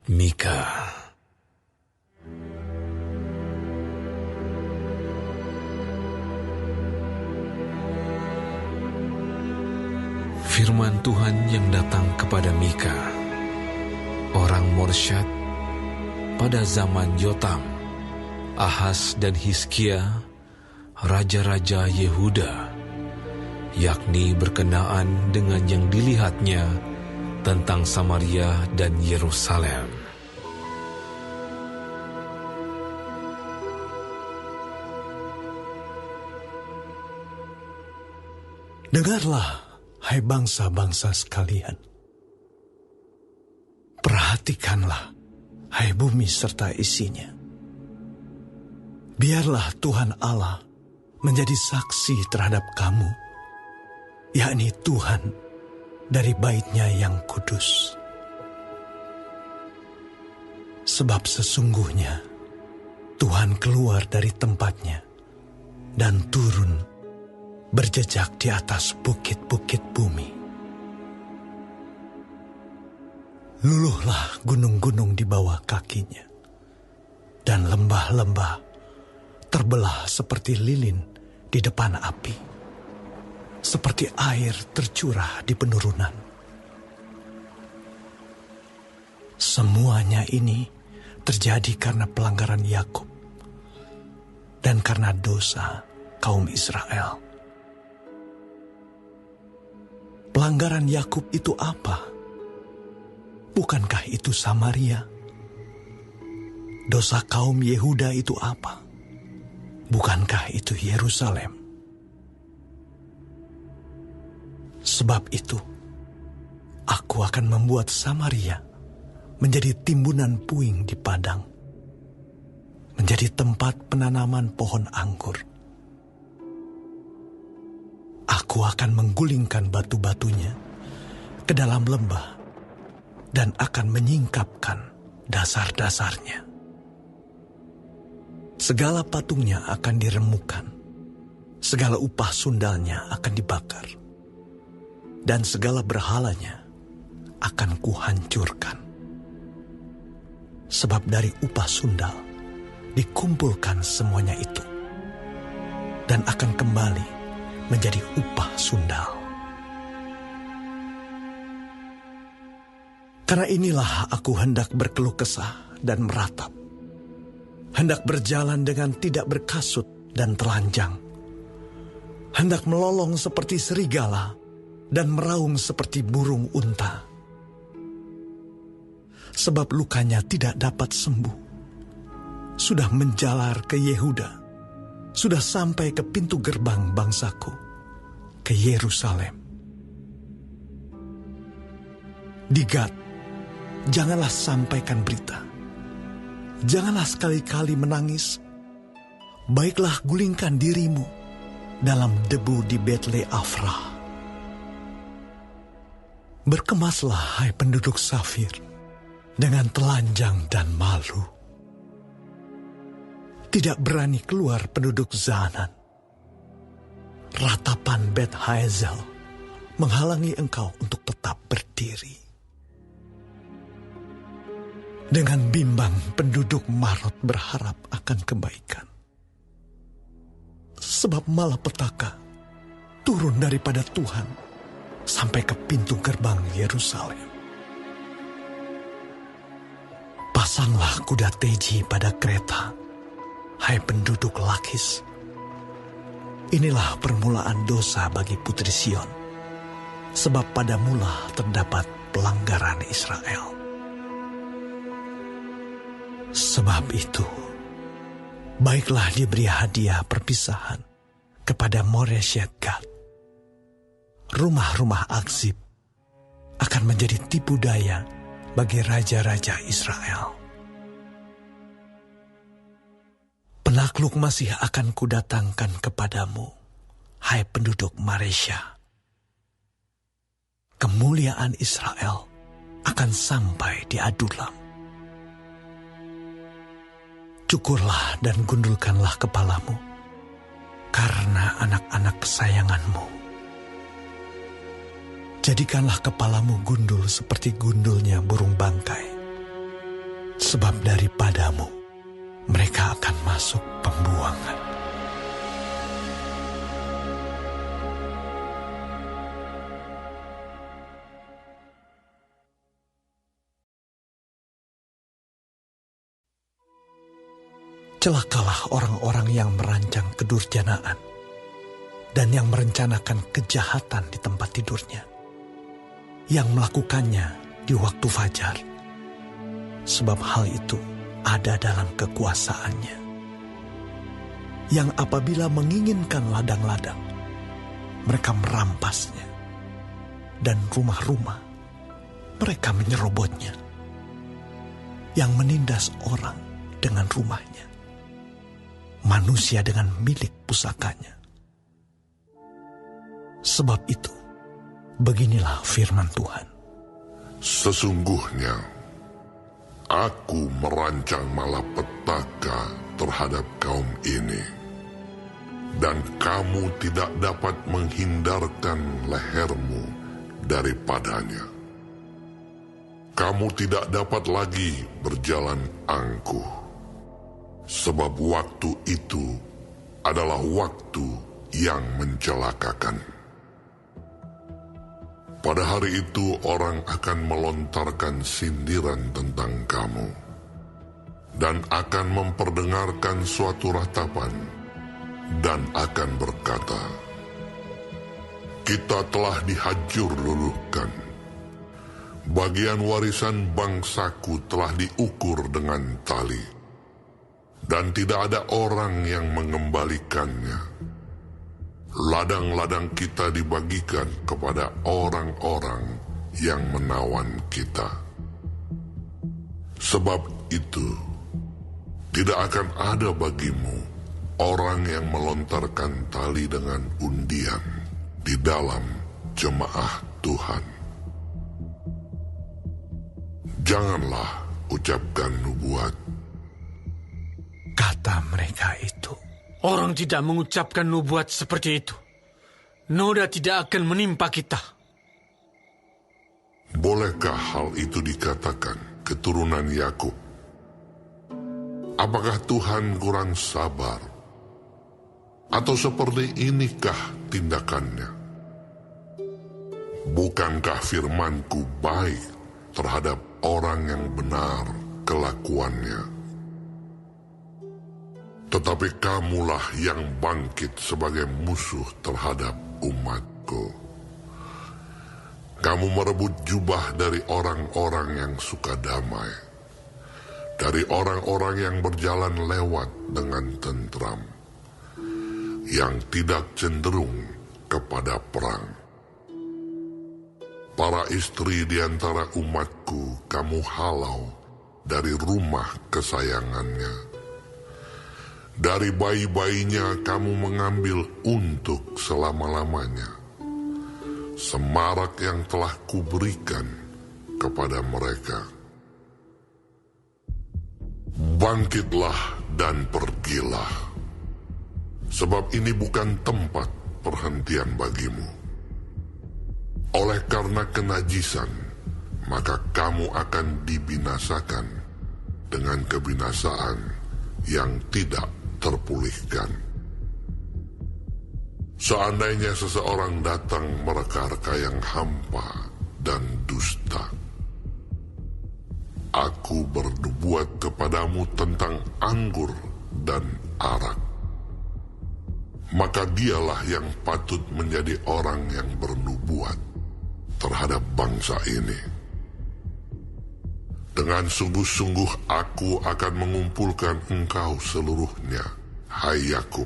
Mika. Firman Tuhan yang datang kepada Mika, orang Morsyad, pada zaman Yotam, Ahaz dan Hizkia, raja-raja Yehuda, yakni berkenaan dengan yang dilihatnya tentang Samaria dan Yerusalem. Dengarlah, hai bangsa-bangsa sekalian. Perhatikanlah, hai bumi serta isinya. Biarlah Tuhan Allah menjadi saksi terhadap kamu, yakni Tuhan dari bait-Nya yang kudus. Sebab sesungguhnya Tuhan keluar dari tempatnya dan turun berjejak di atas bukit-bukit bumi. Luluhlah gunung-gunung di bawah kakinya, dan lembah-lembah terbelah seperti lilin di depan api, seperti air tercurah di penurunan. Semuanya ini terjadi karena pelanggaran Yakub dan karena dosa kaum Israel. Pelanggaran Yakub itu apa? Bukankah itu Samaria? Dosa kaum Yehuda itu apa? Bukankah itu Yerusalem? Sebab itu, aku akan membuat Samaria menjadi timbunan puing di padang, menjadi tempat penanaman pohon anggur. Aku akan menggulingkan batu-batunya ke dalam lembah dan akan menyingkapkan dasar-dasarnya. Segala patungnya akan diremukkan, segala upah sundalnya akan dibakar, dan segala berhalanya akan kuhancurkan. Sebab dari upah sundal dikumpulkan semuanya itu, dan akan kembali menjadi upah sundal. Karena inilah aku hendak berkeluh kesah dan meratap, hendak berjalan dengan tidak berkasut dan telanjang, hendak melolong seperti serigala dan meraung seperti burung unta. Sebab lukanya tidak dapat sembuh, sudah menjalar ke Yehuda, sudah sampai ke pintu gerbang bangsaku, ke Yerusalem. Di Gad, janganlah sampaikan berita, janganlah sekali-kali menangis. Baiklah gulingkan dirimu dalam debu di Betle Afrah. Berkemaslah, hai penduduk Safir, dengan telanjang dan malu. Tidak berani keluar penduduk Zanan. Ratapan Bet Haezel menghalangi engkau untuk tetap berdiri. Dengan bimbang penduduk Marot berharap akan kebaikan. Sebab malapetaka turun daripada Tuhan sampai ke pintu gerbang Yerusalem. Pasanglah kuda teji pada kereta, hai penduduk Lakis. Inilah permulaan dosa bagi putri Sion, sebab pada mula terdapat pelanggaran Israel. Sebab itu, baiklah diberi hadiah perpisahan kepada Moreshet Gad. Rumah-rumah Akzib akan menjadi tipu daya bagi raja-raja Israel. Penakluk masih akan kudatangkan kepadamu, hai penduduk Maresya. Kemuliaan Israel akan sampai di Adulam. Cukurlah dan gundulkanlah kepalamu, karena anak-anak kesayanganmu. Jadikanlah kepalamu gundul seperti gundulnya burung bangkai, Sebab daripadamu mereka akan masuk pembuangan. Celakalah orang-orang yang merancang kedurjanaan dan yang merencanakan kejahatan di tempat tidurnya, yang melakukannya di waktu fajar, sebab hal itu ada dalam kekuasaannya, yang apabila menginginkan ladang-ladang, mereka merampasnya, dan rumah-rumah mereka menyerobotnya, yang menindas orang dengan rumahnya, manusia dengan milik pusakanya. Sebab itu, beginilah firman Tuhan. Sesungguhnya, aku merancang malapetaka terhadap kaum ini, dan kamu tidak dapat menghindarkan lehermu daripadanya. Kamu tidak dapat lagi berjalan angkuh, sebab waktu itu adalah waktu yang mencelakakan. Pada hari itu orang akan melontarkan sindiran tentang kamu, dan akan memperdengarkan suatu ratapan, dan akan berkata, kita telah dihajur luluhkan. Bagian warisan bangsaku telah diukur dengan tali, dan tidak ada orang yang mengembalikannya. Ladang-ladang kita dibagikan kepada orang-orang yang menawan kita. Sebab itu, tidak akan ada bagimu orang yang melontarkan tali dengan undian di dalam jemaah Tuhan. Janganlah ucapkan nubuat, Kata mereka itu. Orang tidak mengucapkan nubuat seperti itu. Noda tidak akan menimpa kita. bolehkah hal itu dikatakan keturunan Yakub? Apakah Tuhan kurang sabar? Atau seperti inikah tindakannya? Bukankah firmanku baik terhadap orang yang benar kelakuannya? Tetapi kamulah yang bangkit sebagai musuh terhadap umatku. Kamu merebut jubah dari orang-orang yang suka damai, dari orang-orang yang berjalan lewat dengan tentram, yang tidak cenderung kepada perang. Para istri di antara umatku kamu halau dari rumah kesayangannya. Dari bayi-bayinya kamu mengambil untuk selama-lamanya semarak yang telah kuberikan kepada mereka. Bangkitlah dan pergilah, sebab ini bukan tempat perhentian bagimu. Oleh karena kenajisan, maka kamu akan dibinasakan dengan kebinasaan yang tidak terpulihkan. Seandainya seseorang datang mereka-reka yang hampa dan dusta, aku bernubuat kepadamu tentang anggur dan arak, maka dialah yang patut menjadi orang yang bernubuat terhadap bangsa ini. Dengan sungguh-sungguh aku akan mengumpulkan engkau seluruhnya, hai Yakub.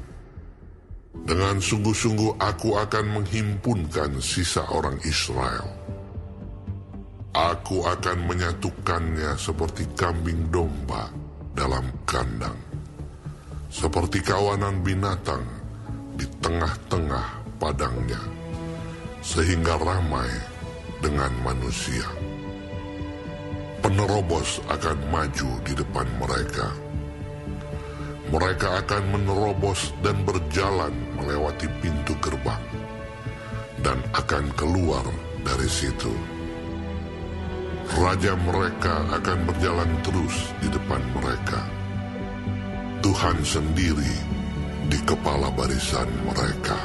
Dengan sungguh-sungguh aku akan menghimpunkan sisa orang Israel. Aku akan menyatukannya seperti kambing domba dalam kandang, seperti kawanan binatang di tengah-tengah padangnya, sehingga ramai dengan manusia. Penerobos akan maju di depan mereka. Mereka akan menerobos dan berjalan melewati pintu gerbang dan akan keluar dari situ. Raja mereka akan berjalan terus di depan mereka. Tuhan sendiri di kepala barisan mereka.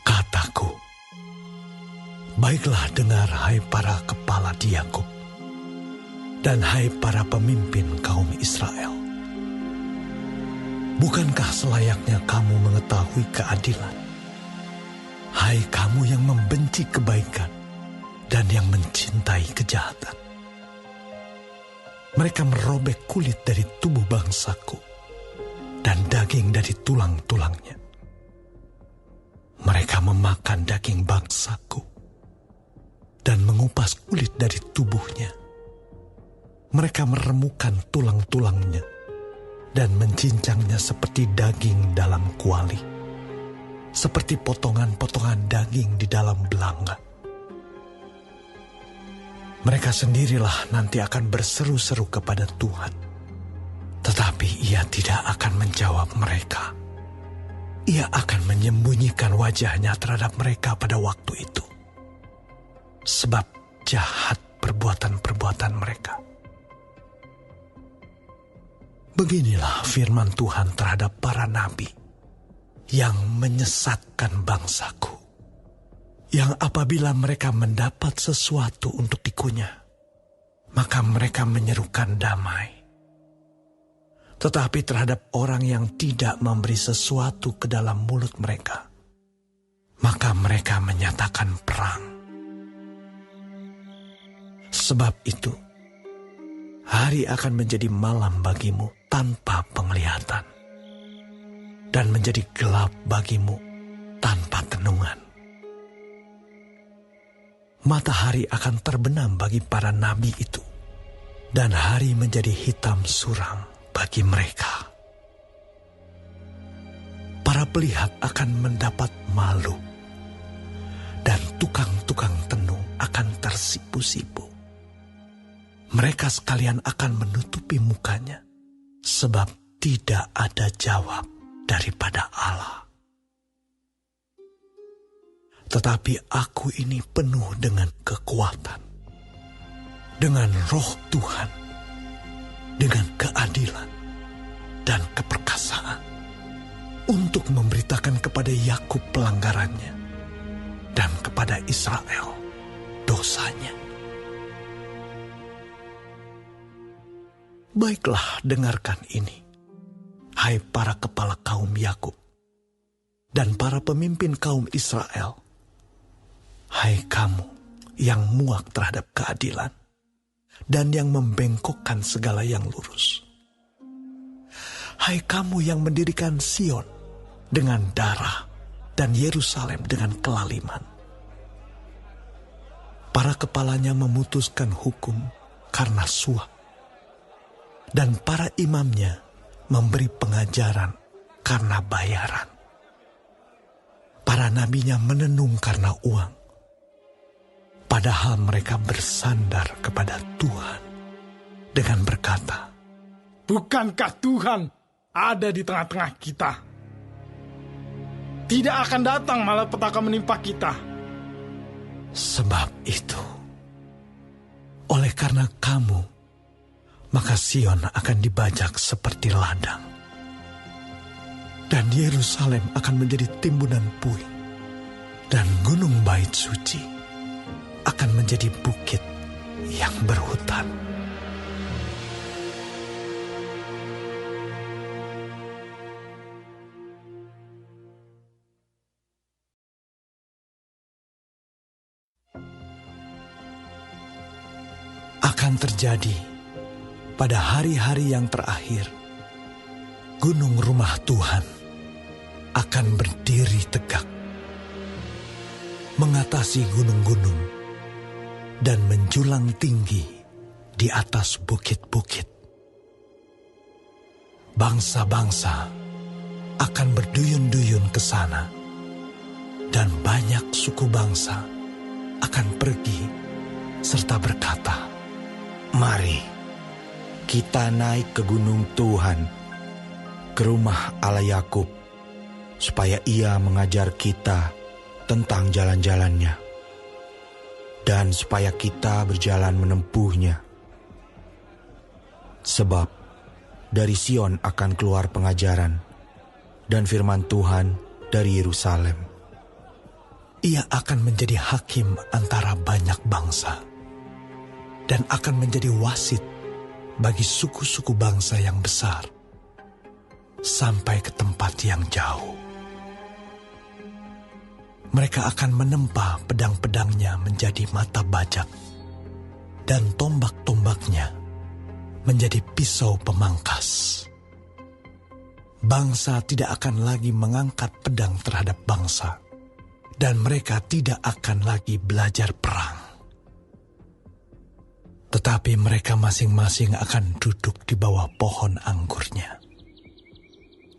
Kataku, baiklah dengar hai para kepala di Yakub, dan hai para pemimpin kaum Israel. Bukankah selayaknya kamu mengetahui keadilan? Hai kamu yang membenci kebaikan dan yang mencintai kejahatan. Mereka merobek kulit dari tubuh bangsaku dan daging dari tulang-tulangnya. Mereka memakan daging bangsaku dan mengupas kulit dari tubuhnya. Mereka meremukan tulang-tulangnya dan mencincangnya seperti daging dalam kuali, seperti potongan-potongan daging di dalam belanga. Mereka sendirilah nanti akan berseru-seru kepada Tuhan, tetapi Ia tidak akan menjawab mereka. Ia akan menyembunyikan wajahnya terhadap mereka pada waktu itu, sebab jahat perbuatan-perbuatan mereka. Beginilah firman Tuhan terhadap para nabi yang menyesatkan bangsaku, yang apabila mereka mendapat sesuatu untuk dikunyah, maka mereka menyerukan damai. Tetapi terhadap orang yang tidak memberi sesuatu ke dalam mulut mereka, maka mereka menyatakan perang. Sebab itu, hari akan menjadi malam bagimu tanpa penglihatan, dan menjadi gelap bagimu tanpa tenungan. Matahari akan terbenam bagi para nabi itu, dan hari menjadi hitam suram bagi mereka. Para pelihat akan mendapat malu, dan tukang-tukang tenung akan tersipu-sipu. Mereka sekalian akan menutupi mukanya, sebab tidak ada jawab daripada Allah. Tetapi aku ini penuh dengan kekuatan, dengan roh Tuhan, dengan keadilan dan keperkasaan, untuk memberitakan kepada Yakub pelanggarannya dan kepada Israel dosanya. Baiklah, dengarkan ini, hai para kepala kaum Yakub dan para pemimpin kaum Israel, hai kamu yang muak terhadap keadilan dan yang membengkokkan segala yang lurus. Hai kamu yang mendirikan Sion dengan darah dan Yerusalem dengan kelaliman. Para kepalanya memutuskan hukum karena suap, dan para imamnya memberi pengajaran karena bayaran. Para nabinya menenung karena uang, padahal mereka bersandar kepada Tuhan dengan berkata, bukankah Tuhan ada di tengah-tengah kita? Tidak akan datang malapetaka menimpa kita. Sebab itu, oleh karena kamu, maka Sion akan dibajak seperti ladang, dan Yerusalem akan menjadi timbunan puing, dan gunung bait suci akan menjadi bukit yang berhutan. Akan terjadi pada hari-hari yang terakhir, gunung rumah Tuhan akan berdiri tegak, mengatasi gunung-gunung dan menjulang tinggi di atas bukit-bukit. Bangsa-bangsa akan berduyun-duyun ke sana, dan banyak suku bangsa akan pergi serta berkata, "Mari, kita naik ke gunung Tuhan, ke rumah Allah Yakub, supaya Ia mengajar kita tentang jalan-jalannya, dan supaya kita berjalan menempuhnya. Sebab dari Sion akan keluar pengajaran, dan firman Tuhan dari Yerusalem. Ia akan menjadi hakim antara banyak bangsa, dan akan menjadi wasit bagi suku-suku bangsa yang besar, sampai ke tempat yang jauh. Mereka akan menempa pedang-pedangnya menjadi mata bajak, dan tombak-tombaknya menjadi pisau pemangkas. Bangsa tidak akan lagi mengangkat pedang terhadap bangsa, dan mereka tidak akan lagi belajar perang. Tetapi mereka masing-masing akan duduk di bawah pohon anggurnya,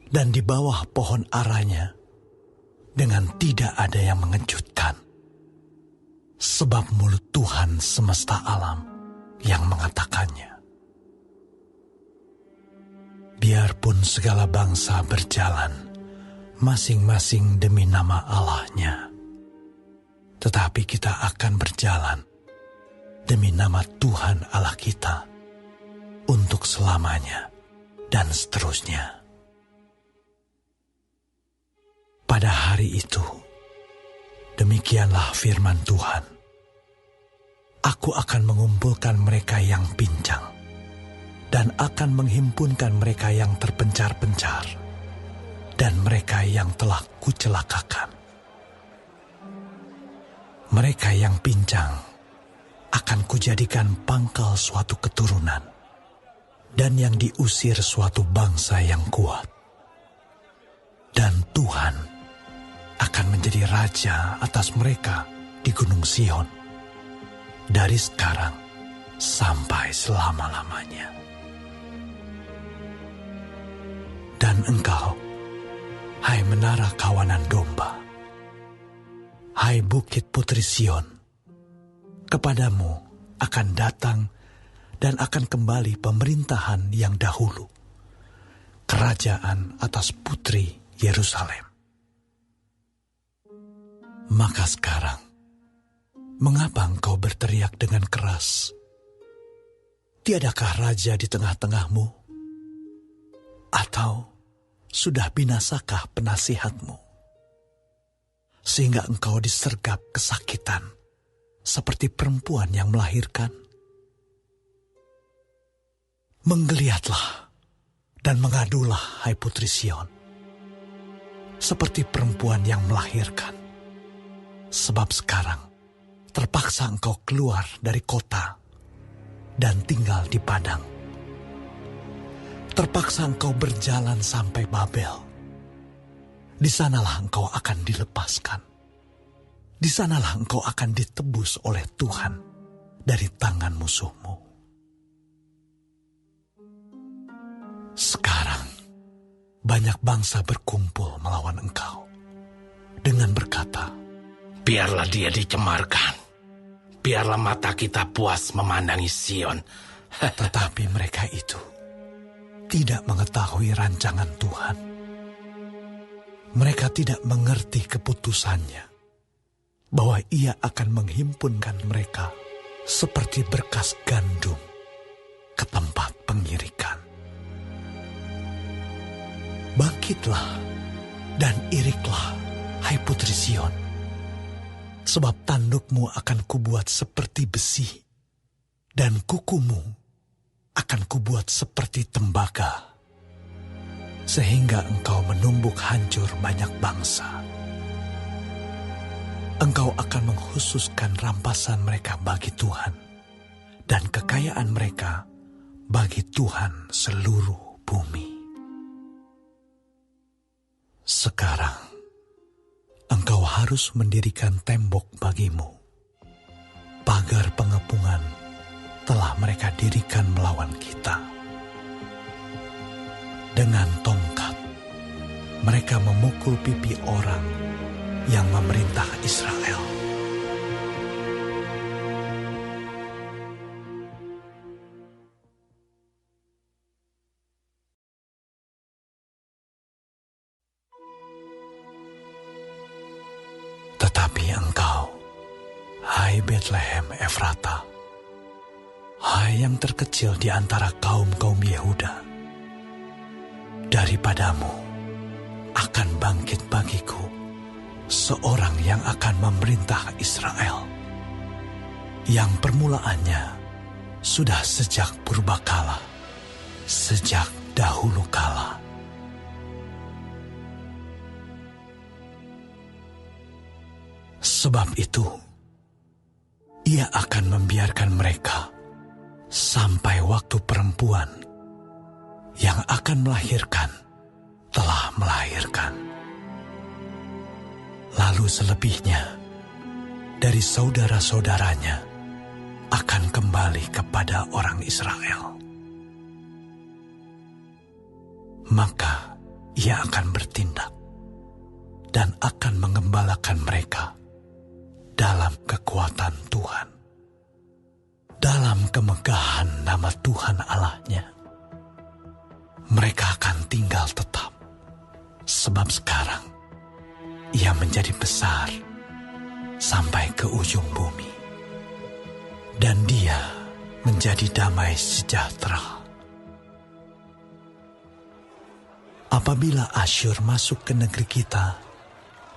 dan di bawah pohon aranya, dengan tidak ada yang mengejutkan. Sebab mulut Tuhan semesta alam yang mengatakannya. Biarpun segala bangsa berjalan, masing-masing demi nama Allahnya, tetapi kita akan berjalan demi nama Tuhan Allah kita untuk selamanya dan seterusnya. Pada hari itu, demikianlah firman Tuhan. Aku akan mengumpulkan mereka yang pincang, dan akan menghimpunkan mereka yang terpencar-pencar, dan mereka yang telah kucelakakan. Mereka yang pincang akan kujadikan pangkal suatu keturunan, dan yang diusir suatu bangsa yang kuat. Dan Tuhan akan menjadi raja atas mereka di Gunung Sion, dari sekarang sampai selama-lamanya. Dan engkau, hai menara kawanan domba, hai bukit putri Sion, kepadamu akan datang dan akan kembali pemerintahan yang dahulu, kerajaan atas putri Yerusalem. Maka sekarang, mengapa engkau berteriak dengan keras? Tiadakah raja di tengah-tengahmu? Atau sudah binasakah penasihatmu? Sehingga engkau disergap kesakitan, seperti perempuan yang melahirkan. Menggeliatlah dan mengadulah, hai putri Sion, seperti perempuan yang melahirkan. Sebab sekarang terpaksa engkau keluar dari kota dan tinggal di padang. Terpaksa engkau berjalan sampai Babel. Di sanalah engkau akan dilepaskan. Di sanalah engkau akan ditebus oleh Tuhan dari tangan musuhmu. Sekarang banyak bangsa berkumpul melawan engkau dengan berkata, "Biarlah dia dicemarkan. Biarlah mata kita puas memandangi Sion." Tetapi mereka itu tidak mengetahui rancangan Tuhan. Mereka tidak mengerti keputusannya, bahwa Ia akan menghimpunkan mereka seperti berkas gandum ke tempat pengirikan. Bangkitlah dan iriklah, hai putri Sion, sebab tandukmu akan kubuat seperti besi, dan kukumu akan kubuat seperti tembaga, sehingga engkau menumbuk hancur banyak bangsa. Engkau akan menghususkan rampasan mereka bagi Tuhan, dan kekayaan mereka bagi Tuhan seluruh bumi. Sekarang, engkau harus mendirikan tembok bagimu. Pagar pengepungan telah mereka dirikan melawan kita. Dengan tongkat, mereka memukul pipi orang yang memerintah Israel. Bethlehem Efrata, hai yang terkecil di antara kaum-kaum Yehuda, daripadamu akan bangkit bagiku seorang yang akan memerintah Israel, yang permulaannya sudah sejak purbakala, sejak dahulu kala. Sebab itu, ia akan membiarkan mereka sampai waktu perempuan yang akan melahirkan telah melahirkan. Lalu selebihnya dari saudara-saudaranya akan kembali kepada orang Israel. Maka ia akan bertindak dan akan mengembalakan mereka dalam kekuatan Tuhan, dalam kemegahan nama Tuhan Allahnya. Mereka akan tinggal tetap, sebab sekarang ia menjadi besar sampai ke ujung bumi, dan dia menjadi damai sejahtera. Apabila Asyur masuk ke negeri kita,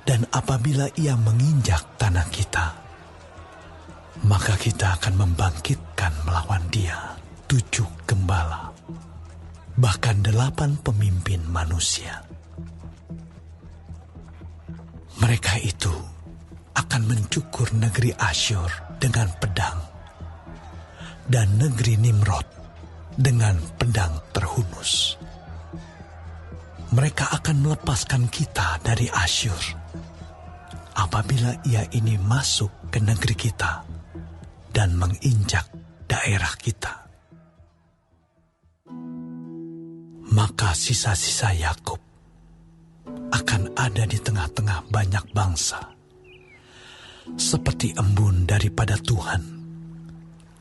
dan apabila ia menginjak tanah kita, maka kita akan membangkitkan melawan dia 7 gembala, bahkan 8 pemimpin manusia. Mereka itu akan mencukur negeri Asyur dengan pedang, dan negeri Nimrod dengan pedang terhunus. Mereka akan melepaskan kita dari Asyur apabila ia ini masuk ke negeri kita dan menginjak daerah kita. Maka sisa-sisa Yakub akan ada di tengah-tengah banyak bangsa, seperti embun daripada Tuhan,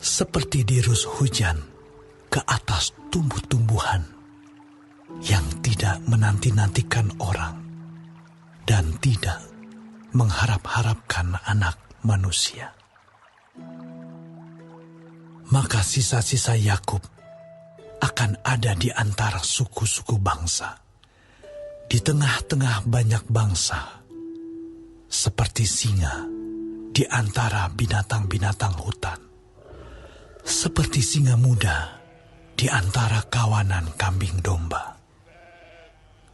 seperti dirus hujan ke atas tumbuh-tumbuhan yang tidak menanti-nantikan orang dan tidak mengharap-harapkan anak manusia. Maka sisa-sisa Yakub akan ada di antara suku-suku bangsa, di tengah-tengah banyak bangsa, seperti singa di antara binatang-binatang hutan, seperti singa muda di antara kawanan kambing domba.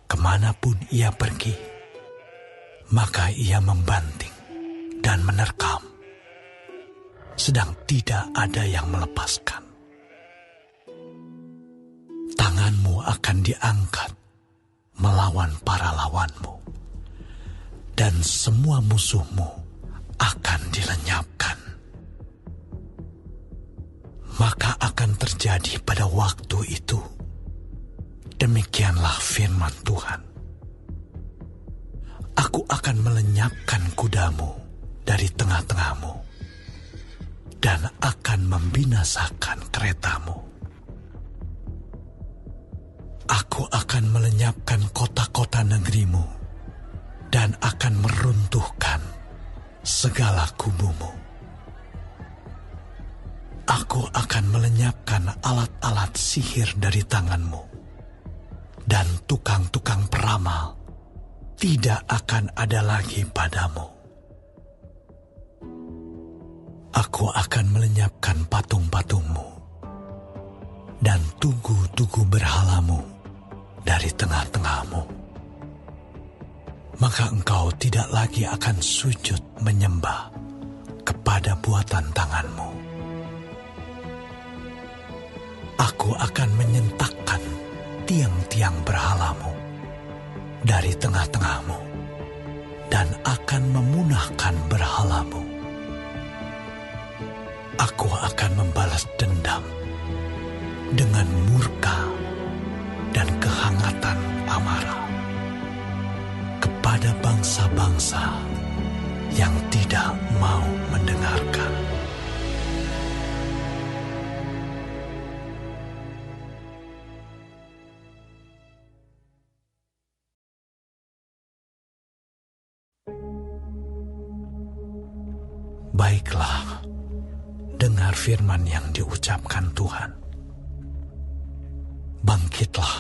Kemanapun ia pergi, maka ia membanting dan menerkam, sedang tidak ada yang melepaskan. Tanganmu akan diangkat melawan para lawanmu, dan semua musuhmu akan dilenyapkan. Maka akan terjadi pada waktu itu, demikianlah firman Tuhan. Aku akan melenyapkan kudamu dari tengah-tengahmu, dan akan membinasakan keretamu. Aku akan melenyapkan kota-kota negerimu, dan akan meruntuhkan segala kubumu. Aku akan melenyapkan alat-alat sihir dari tanganmu, dan tukang-tukang peramal tidak akan ada lagi padamu. Aku akan melenyapkan patung-patungmu dan tugu-tugu berhalamu dari tengah-tengahmu. Maka engkau tidak lagi akan sujud menyembah kepada buatan tanganmu. Aku akan menyentakkan tiang-tiang berhalamu dari tengah-tengahmu, dan akan memunahkan berhalamu. Aku akan membalas dendam dengan murka dan kehangatan amarah kepada bangsa-bangsa yang tidak mau mendengarkan. Baiklah, mendengar firman yang diucapkan Tuhan. Bangkitlah,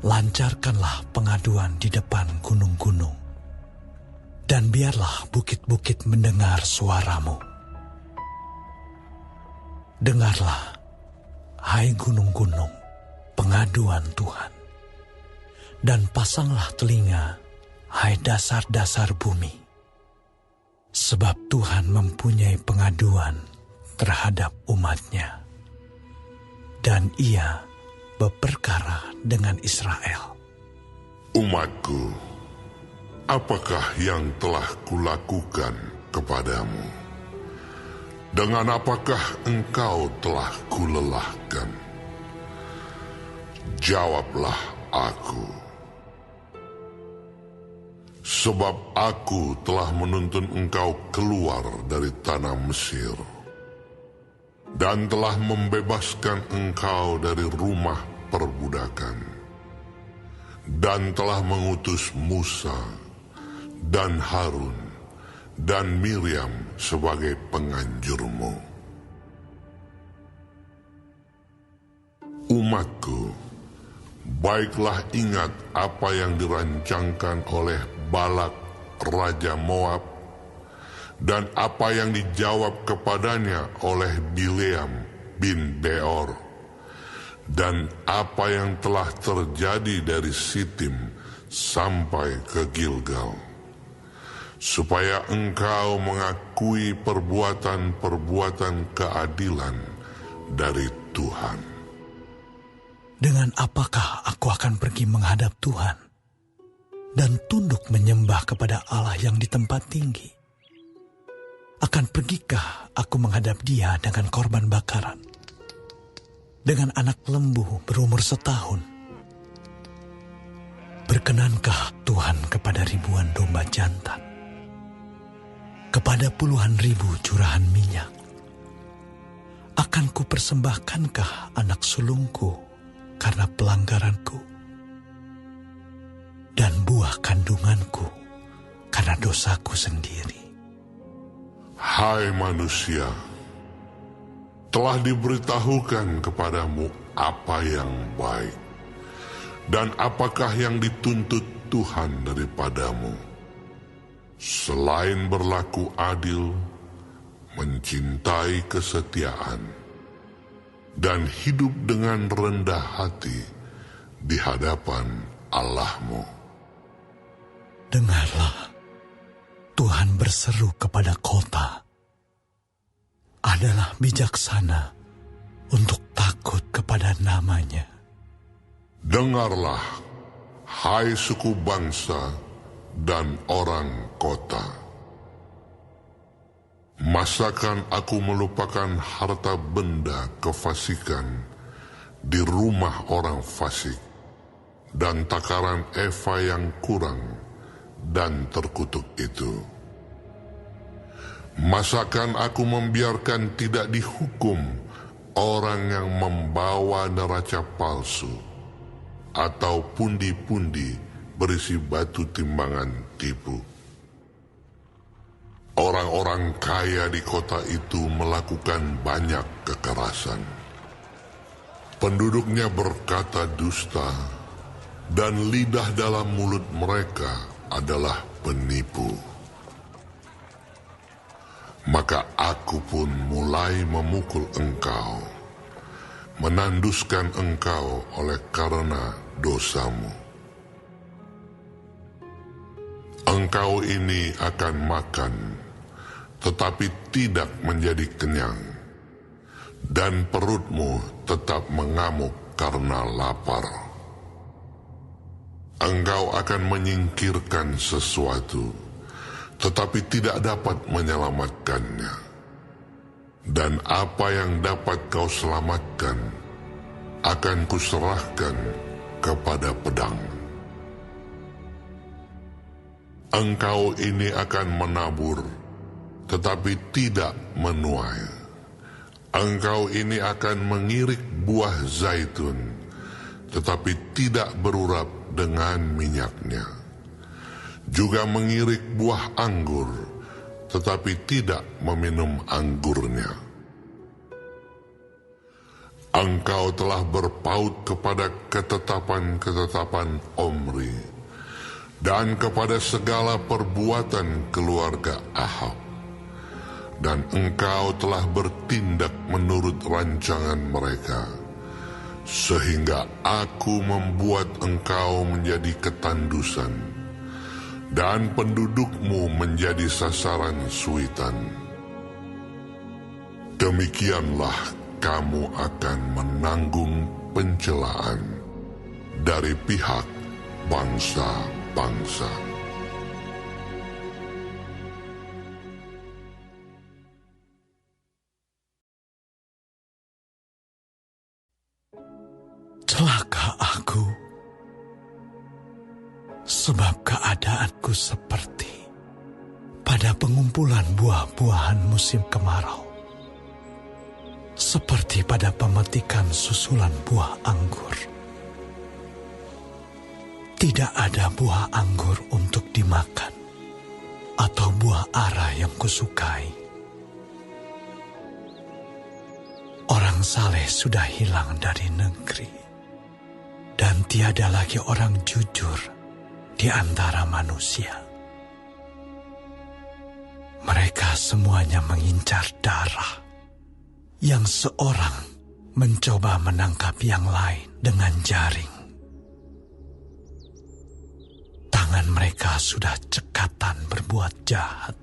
lancarkanlah pengaduan di depan gunung-gunung, dan biarlah bukit-bukit mendengar suaramu. Dengarlah, hai gunung-gunung, pengaduan Tuhan, dan pasanglah telinga, hai dasar-dasar bumi, sebab Tuhan mempunyai pengaduan terhadap umat-Nya, dan Ia berperkara dengan Israel. Umatku, apakah yang telah kulakukan kepadamu? Dengan apakah engkau telah kulelahkan? Jawablah aku. Sebab aku telah menuntun engkau keluar dari tanah Mesir, dan telah membebaskan engkau dari rumah perbudakan, dan telah mengutus Musa dan Harun dan Miriam sebagai penganjurmu. Umatku, baiklah ingat apa yang dirancangkan oleh Balak, Raja Moab, dan apa yang dijawab kepadanya oleh Bileam bin Beor, dan apa yang telah terjadi dari Sitim sampai ke Gilgal, supaya engkau mengakui perbuatan-perbuatan keadilan dari Tuhan. Dengan apakah aku akan pergi menghadap Tuhan dan tunduk menyembah kepada Allah yang di tempat tinggi? Akan pergikah aku menghadap Dia dengan korban bakaran, dengan anak lembu berumur 1 tahun? Berkenankah Tuhan kepada ribuan domba jantan, kepada puluhan ribu curahan minyak? Akan ku persembahkankah anak sulungku karena pelanggaranku, dan buah kandunganku karena dosaku sendiri? Hai manusia, telah diberitahukan kepadamu apa yang baik, dan apakah yang dituntut Tuhan daripadamu, selain berlaku adil, mencintai kesetiaan, dan hidup dengan rendah hati di hadapan Allahmu. Dengarlah, Tuhan berseru kepada kota, adalah bijaksana untuk takut kepada nama-Nya. Dengarlah, hai suku bangsa dan orang kota. Masakan aku melupakan harta benda kefasikan di rumah orang fasik, dan takaran eva yang kurang dan terkutuk itu? Masakan aku membiarkan tidak dihukum orang yang membawa neraca palsu, atau pundi-pundi berisi batu timbangan tipu? Orang-orang kaya di kota itu melakukan banyak kekerasan. Penduduknya berkata dusta, dan lidah dalam mulut mereka adalah penipu. Maka aku pun mulai memukul engkau, menanduskan engkau oleh karena dosamu. Engkau ini akan makan, tetapi tidak menjadi kenyang, dan perutmu tetap mengamuk karena lapar. Engkau akan menyingkirkan sesuatu, tetapi tidak dapat menyelamatkannya. Dan apa yang dapat kau selamatkan, akan kuserahkan kepada pedang. Engkau ini akan menabur, tetapi tidak menuai. Engkau ini akan mengirik buah zaitun, tetapi tidak berurap dengan minyaknya. Juga mengirik buah anggur, tetapi tidak meminum anggurnya. Engkau telah berpaut kepada ketetapan-ketetapan Omri dan kepada segala perbuatan keluarga Ahab. Dan engkau telah bertindak menurut rancangan mereka, sehingga aku membuat engkau menjadi ketandusan, dan pendudukmu menjadi sasaran suitan. Demikianlah kamu akan menanggung pencelaan dari pihak bangsa-bangsa. Celaka aku, sebab keadaanku seperti pada pengumpulan buah-buahan musim kemarau, seperti pada pemetikan susulan buah anggur. Tidak ada buah anggur untuk dimakan, atau buah ara yang kusukai. Orang saleh sudah hilang dari negeri, dan tiada lagi orang jujur di antara manusia. Mereka semuanya mengincar darah, yang seorang mencoba menangkap yang lain dengan jaring. Tangan mereka sudah cekatan berbuat jahat.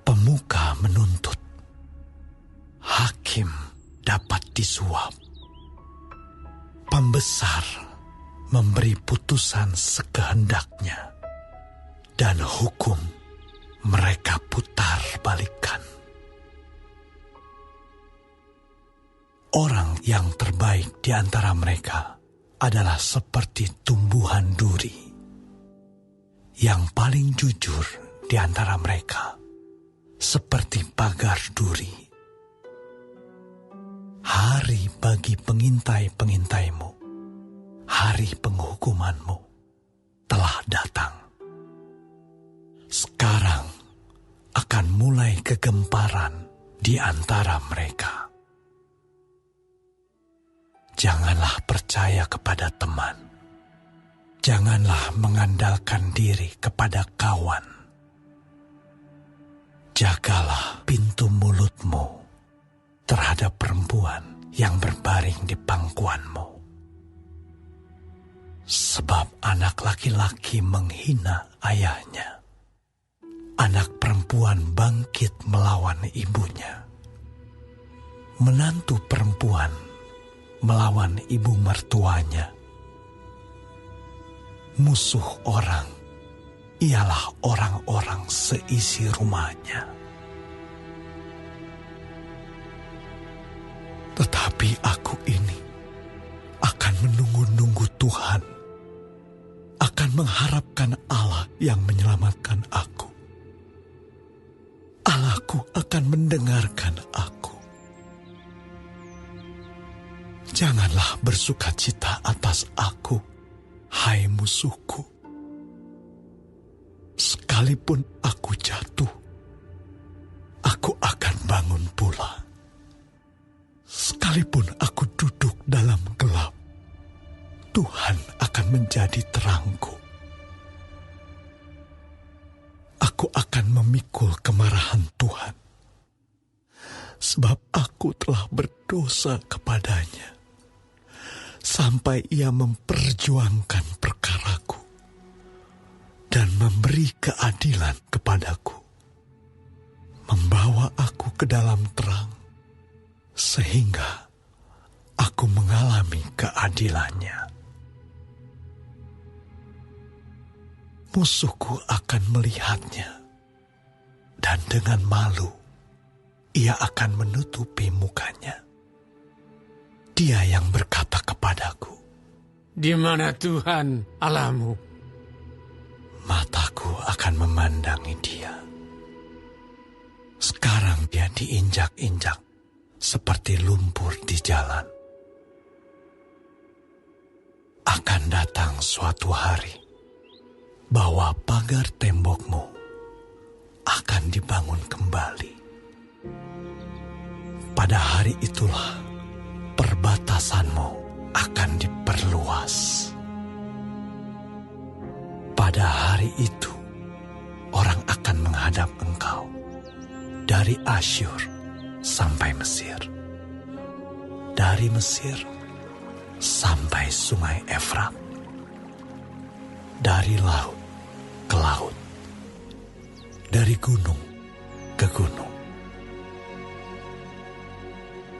Pemuka menuntut, hakim dapat disuap. Pembesar memberi putusan sekehendaknya, dan hukum mereka putar balikan. Orang yang terbaik di antara mereka adalah seperti tumbuhan duri. Yang paling jujur di antara mereka seperti pagar duri. Hari bagi pengintai-pengintaimu, hari penghukumanmu telah datang. Sekarang akan mulai kegemparan di antara mereka. Janganlah percaya kepada teman. Janganlah mengandalkan diri kepada kawan. Jagalah pintu mulutmu terhadap perempuan yang berbaring di pangkuanmu. Sebab anak laki-laki menghina ayahnya. Anak perempuan bangkit melawan ibunya. Menantu perempuan melawan ibu mertuanya. Musuh orang ialah orang-orang seisi rumahnya. Tetapi aku ini akan menunggu-nunggu Tuhan, akan mengharapkan Allah yang menyelamatkan aku. Allahku akan mendengarkan aku. Janganlah bersukacita atas aku, hai musuhku. Sekalipun aku jatuh, aku akan bangun pula. Sekalipun aku duduk dalam gelap, Tuhan akan menjadi terangku. Aku akan memikul kemarahan Tuhan, sebab aku telah berdosa kepadanya, sampai Ia memperjuangkan perkaraku dan memberi keadilan kepadaku, membawa aku ke dalam terang, sehingga aku mengalami keadilannya. Musuhku akan melihatnya, dan dengan malu ia akan menutupi mukanya. Dia yang berkata kepadaku, "Di mana Tuhan Allahmu?" Mataku akan memandangi dia. Sekarang dia diinjak-injak seperti lumpur di jalan. Akan datang suatu hari bahwa pagar tembokmu akan dibangun kembali. Pada hari itulah batasanmu akan diperluas. Pada hari itu, orang akan menghadap engkau dari Asyur sampai Mesir, dari Mesir sampai sungai Efrat, dari laut ke laut, dari gunung ke gunung.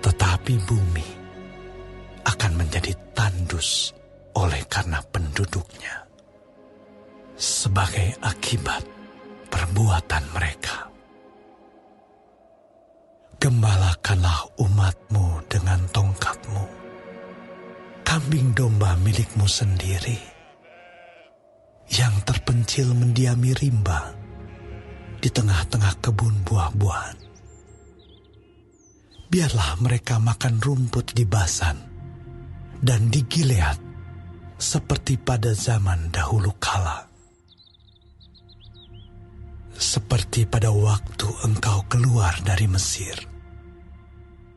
Tetapi bumi akan menjadi tandus oleh karena penduduknya, sebagai akibat perbuatan mereka. Gembalakanlah umatmu dengan tongkatmu, kambing domba milikmu sendiri, yang terpencil mendiami rimba di tengah-tengah kebun buah-buahan. Biarlah mereka makan rumput di Basan dan di Gilead seperti pada zaman dahulu kala. Seperti pada waktu engkau keluar dari Mesir,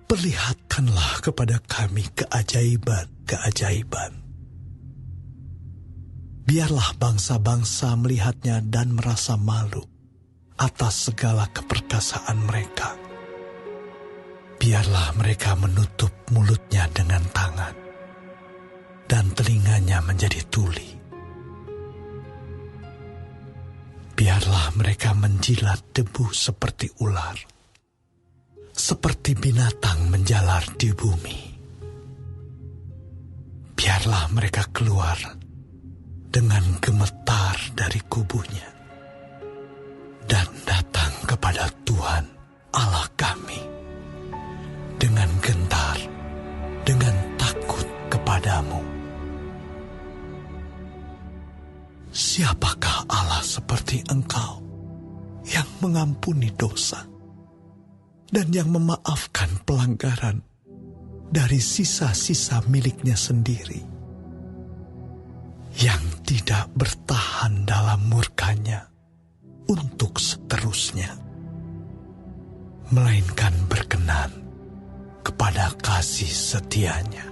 perlihatkanlah kepada kami keajaiban-keajaiban. Biarlah bangsa-bangsa melihatnya dan merasa malu atas segala keperkasaan mereka. Biarlah mereka menutup mulutnya dengan tangan, dan telinganya menjadi tuli. Biarlah mereka menjilat debu seperti ular, seperti binatang menjalar di bumi. Biarlah mereka keluar dengan gemetar dari kubunya, dan datang kepada Tuhan Allah kami dengan gentar, dengan takut kepadamu. Siapakah Allah seperti engkau, yang mengampuni dosa dan yang memaafkan pelanggaran dari sisa-sisa miliknya sendiri, yang tidak bertahan dalam murkanya untuk seterusnya, melainkan berkenan kepada kasih setianya.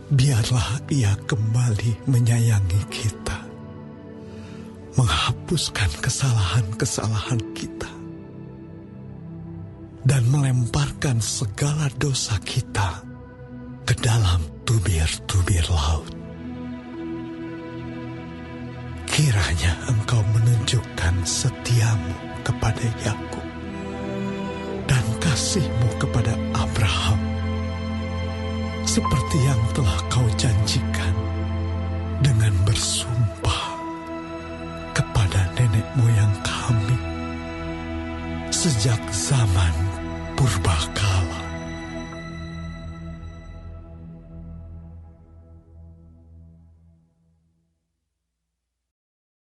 Biarlah ia kembali menyayangi kita, menghapuskan kesalahan-kesalahan kita, dan melemparkan segala dosa kita ke dalam tubir-tubir laut. Kiranya engkau menunjukkan setiamu kepada Yakub dan kasih-Mu kepada Abraham, seperti yang telah kau janjikan dengan bersumpah kepada nenek moyang kami sejak zaman purbakala.